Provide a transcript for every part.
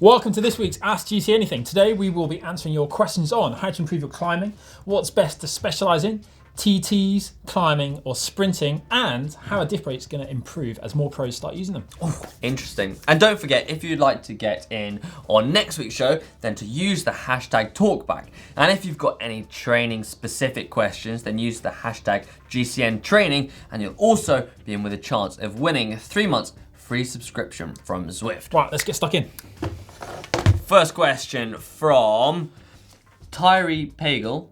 Welcome to this week's Ask GCN Anything. Today we will be answering your questions on how to improve your climbing, what's best to specialise in, TTs, climbing or sprinting, and how a diff brake is going to improve as more pros start using them. Oh, interesting. And don't forget, if you'd like to get in on next week's show, then to use the hashtag talkback. And if you've got any training specific questions, then use the hashtag GCN training, and you'll also be in with a chance of winning 3 months free subscription from Zwift. Right, let's get stuck in. First question from Tyree Pagel.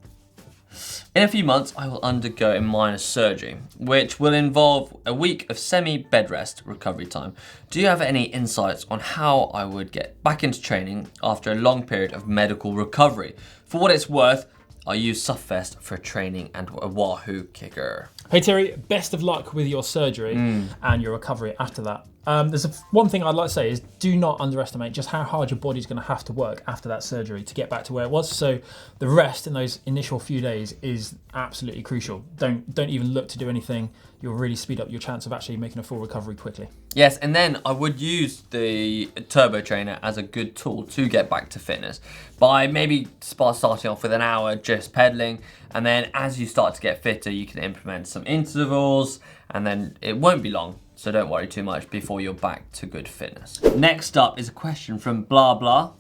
In a few months, I will undergo a minor surgery, which will involve a week of semi-bed rest recovery time. Do you have any insights on how I would get back into training after a long period of medical recovery? For what it's worth, I use Sufvest for training and a Wahoo kicker. Hey Terry, best of luck with your surgery and your recovery after that. There's one thing I'd like to say is do not underestimate just how hard your body's going to have to work after that surgery to get back to where it was. So the rest in those initial few days is absolutely crucial. Don't even look to do anything. You'll really speed up your chance of actually making a full recovery quickly. Yes, and then I would use the turbo trainer as a good tool to get back to fitness by maybe starting off with an hour just pedaling, and then as you start to get fitter, you can implement some intervals, and then it won't be long. So don't worry too much before you're back to good fitness. Next up is a question from Blah Blah.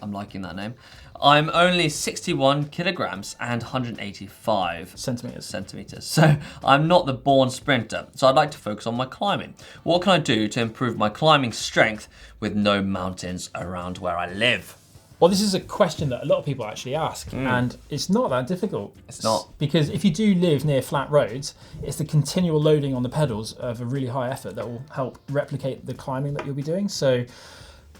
I'm liking that name. I'm only 61 kilograms and 185 centimeters. So I'm not the born sprinter. So I'd like to focus on my climbing. What can I do to improve my climbing strength with no mountains around where I live? Well, this is a question that a lot of people actually ask, and it's not that difficult. It's not. Because if you do live near flat roads, it's the continual loading on the pedals of a really high effort that will help replicate the climbing that you'll be doing. So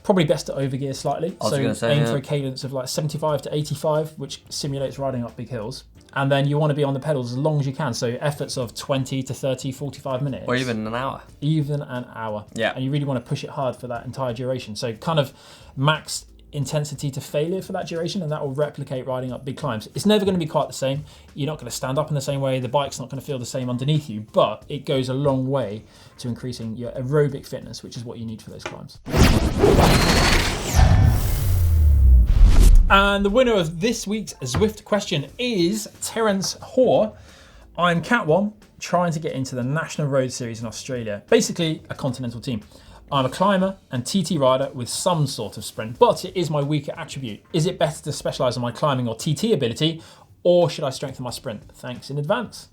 probably best to overgear slightly. Aim for a cadence of like 75 to 85, which simulates riding up big hills. And then you want to be on the pedals as long as you can. So efforts of 20 to 30, 45 minutes. Or even an hour. Even an hour. Yeah. And you really want to push it hard for that entire duration. So kind of max intensity to failure for that duration, and that will replicate riding up big climbs. It's never going to be quite the same. You're not going to stand up in the same way. The bike's not going to feel the same underneath you, but it goes a long way to increasing your aerobic fitness, which is what you need for those climbs. And the winner of this week's Zwift question is Terence Hoare. I'm Cat 1, trying to get into the National Road Series in Australia, basically a continental team. I'm a climber and TT rider with some sort of sprint, but it is my weaker attribute. Is it better to specialise on my climbing or TT ability, or should I strengthen my sprint? Thanks in advance.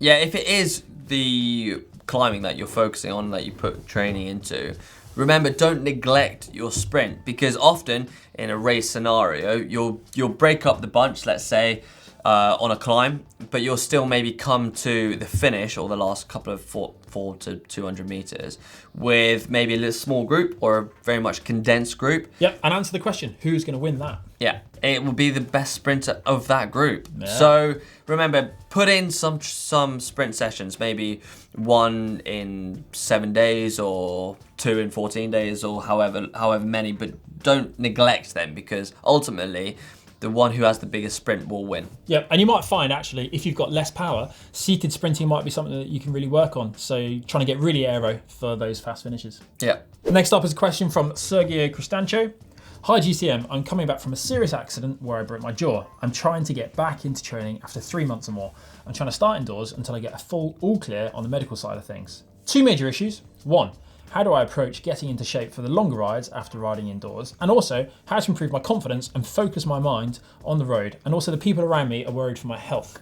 Yeah, if it is the climbing that you're focusing on, that you put training into, remember, don't neglect your sprint, because often in a race scenario, you'll break up the bunch, let's say, on a climb, but you'll still maybe come to the finish or the last couple of 4 to 200 meters with maybe a little small group or a very much condensed group. Yep, and answer the question, who's going to win that? Yeah, it will be the best sprinter of that group. Yeah. So remember, put in some sprint sessions, maybe 1 in 7 days or 2 in 14 days or however many, but don't neglect them, because ultimately the one who has the biggest sprint will win. Yep, and you might find actually if you've got less power, seated sprinting might be something that you can really work on. So trying to get really aero for those fast finishes. Yeah. Next up is a question from Sergio Cristancho. Hi GCM, I'm coming back from a serious accident where I broke my jaw. I'm trying to get back into training after 3 months or more. I'm trying to start indoors until I get a full all clear on the medical side of things. 2 major issues. 1, how do I approach getting into shape for the longer rides after riding indoors? And also, how to improve my confidence and focus my mind on the road. And also, the people around me are worried for my health.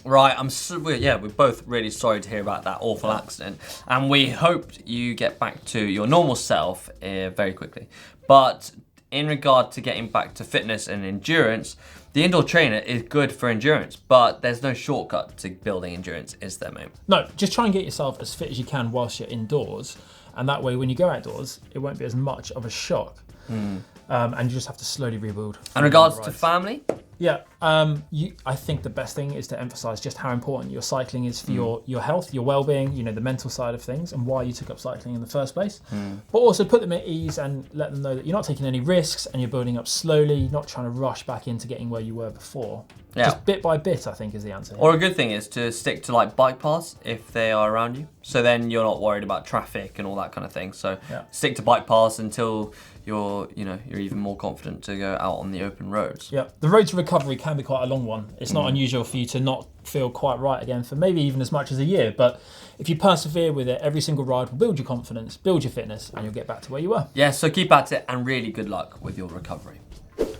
Right, we're both really sorry to hear about that awful accident. And we hoped you get back to your normal self very quickly. But in regard to getting back to fitness and endurance, the indoor trainer is good for endurance, but there's no shortcut to building endurance, is there, mate? No, just try and get yourself as fit as you can whilst you're indoors. And that way, when you go outdoors, it won't be as much of a shock. And you just have to slowly rebuild. In regards to family? Yeah, I think the best thing is to emphasise just how important your cycling is for your health, your well-being, the mental side of things, and why you took up cycling in the first place. But also put them at ease and let them know that you're not taking any risks and you're building up slowly, not trying to rush back into getting where you were before. Yeah. Just bit by bit, I think, is the answer. Or a good thing is to stick to like bike paths if they are around you. So then you're not worried about traffic and all that kind of thing. So stick to bike paths until you're even more confident to go out on the open roads. Yeah, the road to recovery can be quite a long one. It's not unusual for you to not feel quite right again for maybe even as much as a year. But if you persevere with it, every single ride will build your confidence, build your fitness, and you'll get back to where you were. Yeah, so keep at it and really good luck with your recovery.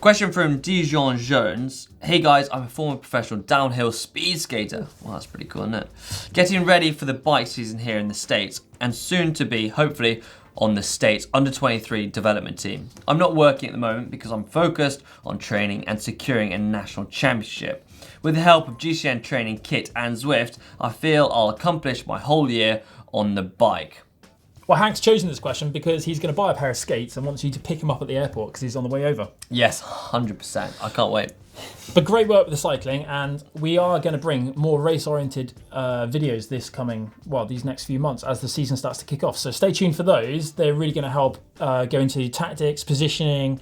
Question from Dijon Jones. Hey guys, I'm a former professional downhill speed skater. Well, that's pretty cool, isn't it? Getting ready for the bike season here in the States and soon to be, hopefully, on the States under-23 development team. I'm not working at the moment because I'm focused on training and securing a national championship. With the help of GCN training kit and Zwift, I feel I'll accomplish my whole year on the bike. Well, Hank's chosen this question because he's going to buy a pair of skates and wants you to pick him up at the airport because he's on the way over. Yes, 100%. I can't wait. But great work with the cycling, and we are going to bring more race-oriented videos these next few months as the season starts to kick off. So stay tuned for those. They're really going to help go into tactics, positioning,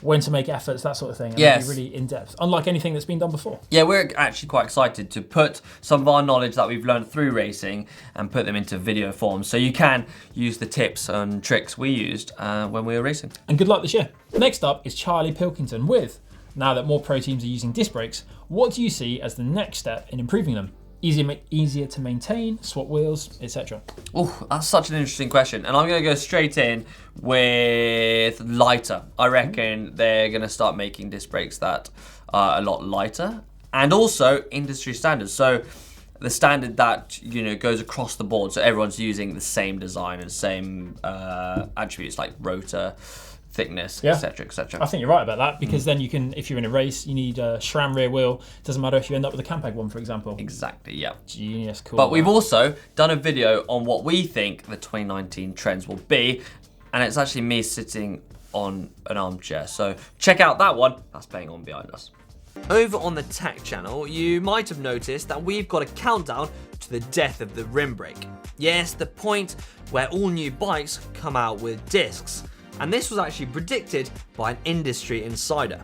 when to make efforts, that sort of thing. And yes. Be really in-depth, unlike anything that's been done before. Yeah, we're actually quite excited to put some of our knowledge that we've learned through racing and put them into video form. So you can use the tips and tricks we used when we were racing. And good luck this year. Next up is Charlie Pilkington with, now that more pro teams are using disc brakes, what do you see as the next step in improving them? Easier to maintain, swap wheels, etc. Oh, that's such an interesting question. And I'm going to go straight in with lighter. I reckon they're going to start making disc brakes that are a lot lighter. And also industry standards. So the standard that goes across the board. So everyone's using the same design and same attributes like rotor, thickness, etc., etc. I think you're right about that because then you can, if you're in a race, you need a SRAM rear wheel. Doesn't matter if you end up with a Campag one, for example. Exactly, yeah. Genius, cool. But we've also done a video on what we think the 2019 trends will be, and it's actually me sitting on an armchair. So check out that one. That's playing on behind us. Over on the tech channel, you might have noticed that we've got a countdown to the death of the rim brake. Yes, the point where all new bikes come out with discs. And this was actually predicted by an industry insider.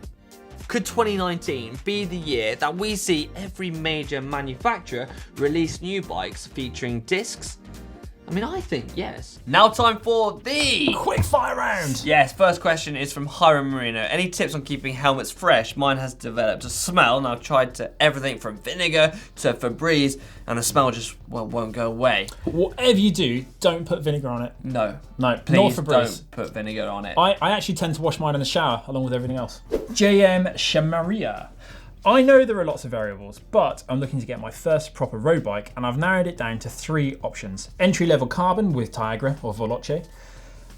Could 2019 be the year that we see every major manufacturer release new bikes featuring discs? I mean, I think yes. Now time for the quick fire round. Yes, first question is from Hiram Marino. Any tips on keeping helmets fresh? Mine has developed a smell and I've tried everything from vinegar to Febreze and the smell just won't go away. Whatever you do, don't put vinegar on it. No, please don't put vinegar on it. I actually tend to wash mine in the shower along with everything else. JM Shamaria. I know there are lots of variables, but I'm looking to get my first proper road bike and I've narrowed it down to 3 options. Entry-level carbon with Tiagra or Veloce,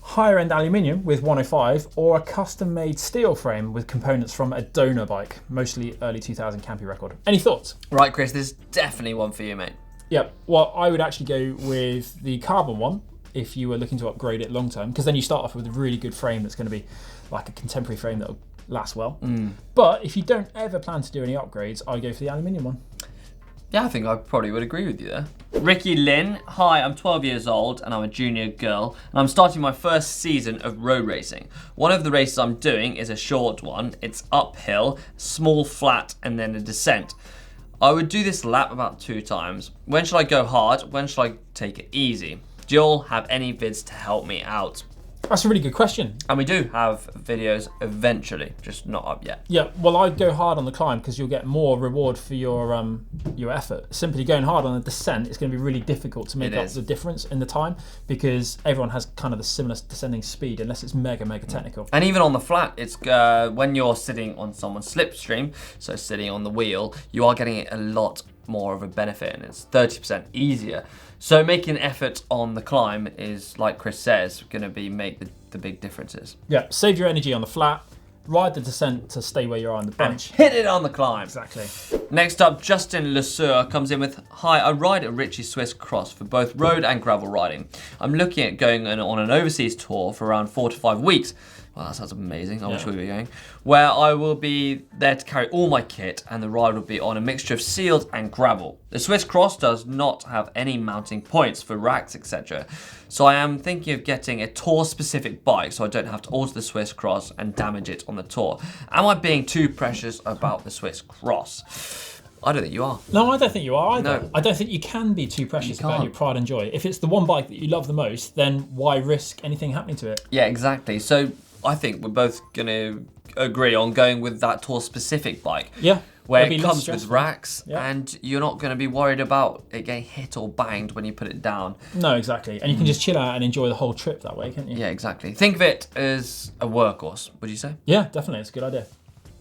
higher-end aluminium with 105, or a custom-made steel frame with components from a donor bike, mostly early 2000 Campy record. Any thoughts? Right, Chris, this is definitely one for you, mate. Yeah, well, I would actually go with the carbon one if you were looking to upgrade it long-term, because then you start off with a really good frame that's going to be like a contemporary frame that'll last well. But if you don't ever plan to do any upgrades, I'd go for the aluminium one. Yeah, I think I probably would agree with you there. Ricky Lynn, hi, I'm 12 years old and I'm a junior girl and I'm starting my first season of road racing. One of the races I'm doing is a short one. It's uphill, small flat and then a descent. I would do this lap about 2 times. When should I go hard? When should I take it easy? Do you all have any vids to help me out? That's a really good question. And we do have videos eventually, just not up yet. Yeah, well, I'd go hard on the climb because you'll get more reward for your effort. Simply going hard on the descent is going to be really difficult to make up the difference in the time because everyone has kind of the similar descending speed unless it's mega technical. And even on the flat, it's when you're sitting on someone's slipstream, so sitting on the wheel, you are getting a lot more of a benefit and it's 30% easier. So making an effort on the climb is, like Chris says, going to make the big differences. Yeah, save your energy on the flat, ride the descent to stay where you are on the bench. And hit it on the climb. Exactly. Next up, Justin Lesueur comes in with, hi, I ride a Ritchie Swiss Cross for both road and gravel riding. I'm looking at going on an overseas tour for around 4 to 5 weeks. Well, that sounds amazing. I wish we were going. Where I will be there to carry all my kit and the ride will be on a mixture of sealed and gravel. The Swiss Cross does not have any mounting points for racks, etc. So I am thinking of getting a tour-specific bike so I don't have to alter the Swiss Cross and damage it on the tour. Am I being too precious about the Swiss Cross? I don't think you are. No, I don't think you are either. No. I don't think you can be too precious about can't. your pride and joy. If it's the one bike that you love the most, then why risk anything happening to it? Yeah, exactly. So I think we're both going to agree on going with that Tour specific bike. Yeah. Where It'll it be less comes with stressful. racks Yeah. and you're not going to be worried about it getting hit or banged when you put it down. No, exactly. And you can just chill out and enjoy the whole trip that way, can't you? Yeah, exactly. Think of it as a workhorse, would you say? Yeah, definitely. It's a good idea.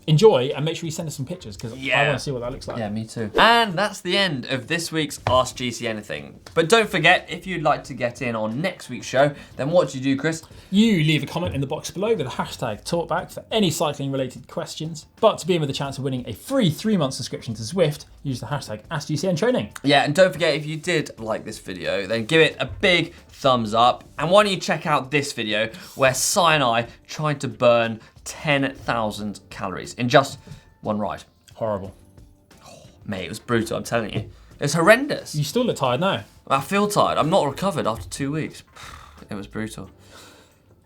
Enjoy and make sure you send us some pictures because I Yeah. want to see what that looks like. Yeah, me too. And that's the end of this week's Ask GC Anything. But don't forget, if you'd like to get in on next week's show, then what do you do, Chris? You leave a comment in the box below with the hashtag talkback for any cycling related questions. But to be in with a chance of winning a free 3-month subscription to Zwift, use the hashtag Ask GCN Training. Yeah, and don't forget, if you did like this video, then give it a big thumbs up. And why don't you check out this video where Si and I tried to burn 10,000 calories in just one ride. Horrible. Mate, it was brutal, I'm telling you. It's horrendous. You still look tired now. I feel tired. I'm not recovered after 2 weeks. It was brutal.